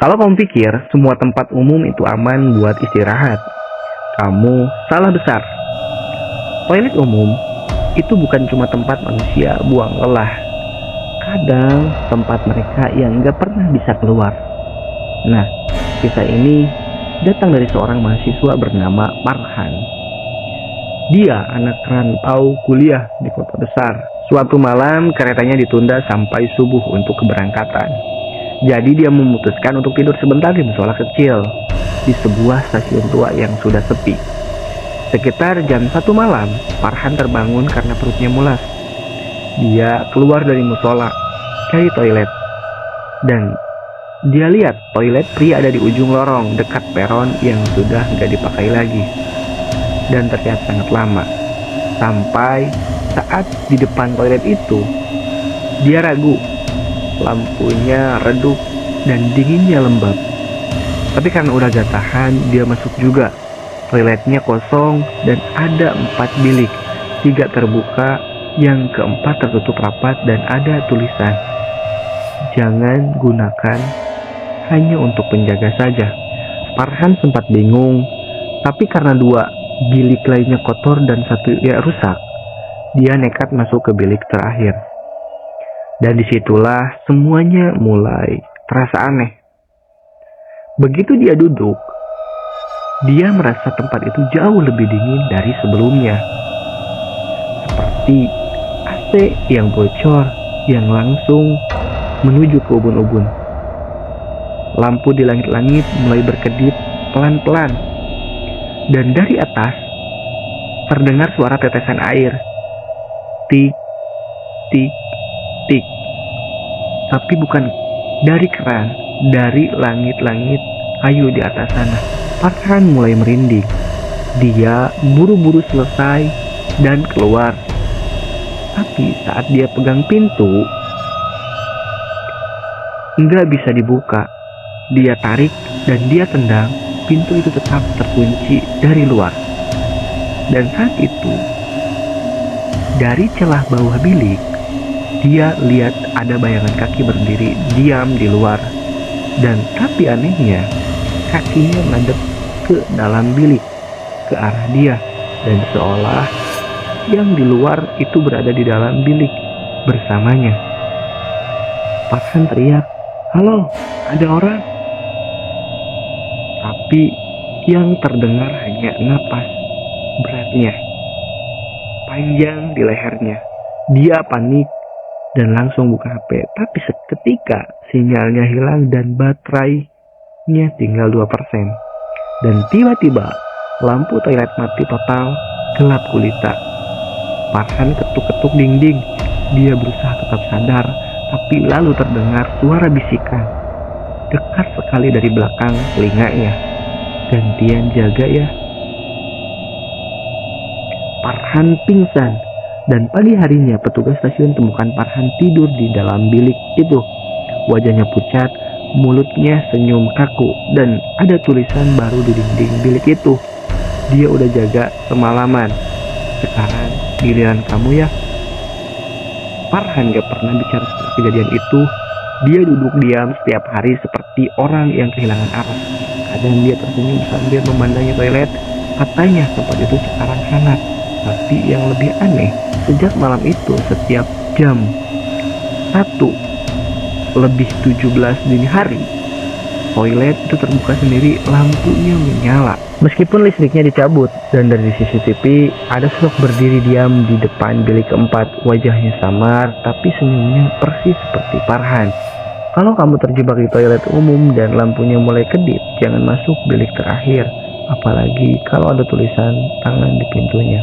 Kalau kamu pikir semua tempat umum itu aman buat istirahat, kamu salah besar. Toilet umum itu bukan cuma tempat manusia buang lelah. Kadang tempat mereka yang gak pernah bisa keluar. Nah, kisah ini datang dari seorang mahasiswa bernama Farhan. Dia anak rantau kuliah di kota besar. Suatu malam keretanya ditunda sampai subuh untuk keberangkatan. Jadi dia memutuskan untuk tidur sebentar di musola kecil di sebuah stasiun tua yang sudah sepi. Sekitar jam 1 malam, Farhan terbangun karena perutnya mulas. Dia keluar dari musola, cari toilet. Dan dia lihat toilet pria ada di ujung lorong dekat peron yang sudah gak dipakai lagi. Dan terlihat sangat lama. Sampai saat di depan toilet itu, dia ragu. Lampunya redup dan dinginnya lembab. Tapi karena udah gak tahan, dia masuk juga. Toiletnya kosong dan ada 4 bilik. 3 terbuka, yang keempat tertutup rapat dan ada tulisan, "Jangan gunakan, hanya untuk penjaga saja." Farhan sempat bingung, tapi karena 2 bilik lainnya kotor dan 1 rusak, dia nekat masuk ke bilik terakhir. Dan disitulah semuanya mulai terasa aneh. Begitu dia duduk, dia merasa tempat itu jauh lebih dingin dari sebelumnya. Seperti AC yang bocor yang langsung menuju ke ubun-ubun. Lampu di langit-langit mulai berkedip pelan-pelan. Dan dari atas terdengar suara tetesan air. Tik, tik, tik. Tapi bukan dari keran, dari langit-langit kayu di atas sana. Farhan mulai merinding. Dia buru-buru selesai dan keluar. Tapi saat dia pegang pintu, nggak bisa dibuka. Dia tarik dan dia tendang, pintu itu tetap terkunci dari luar. Dan saat itu, dari celah bawah bilik, dia lihat ada bayangan kaki berdiri diam di luar. Dan tapi anehnya, kakinya ngadep ke dalam bilik, ke arah dia. Dan seolah yang di luar itu berada di dalam bilik bersamanya. Farhan teriak, "Halo, ada orang?" Tapi yang terdengar hanya napas beratnya, panjang di lehernya. Dia panik dan langsung buka HP. Tapi seketika sinyalnya hilang dan baterainya tinggal 2%. Dan tiba-tiba lampu toilet mati total, gelap gulita. Farhan ketuk-ketuk dinding. Dia berusaha tetap sadar, tapi lalu terdengar suara bisikan dekat sekali dari belakang telinganya. "Gantian jaga ya." Farhan pingsan. Dan pagi harinya petugas stasiun temukan Farhan tidur di dalam bilik itu. Wajahnya pucat, mulutnya senyum kaku, dan ada tulisan baru di dinding bilik itu. "Dia udah jaga semalaman. Sekarang giliran kamu ya." Farhan gak pernah bicara setelah kejadian itu. Dia duduk diam setiap hari seperti orang yang kehilangan arah. Kadang dia tersenyum sambil memandangi toilet. Katanya tempat itu sekarang hangat. Tapi yang lebih aneh, sejak malam itu setiap jam 1:17 dini hari, toilet itu terbuka sendiri, lampunya menyala. Meskipun listriknya dicabut, dan dari CCTV ada sosok berdiri diam di depan bilik keempat. Wajahnya samar, tapi senyumnya persis seperti Farhan. Kalau kamu terjebak di toilet umum dan lampunya mulai kedip, jangan masuk bilik terakhir. Apalagi kalau ada tulisan tangan di pintunya.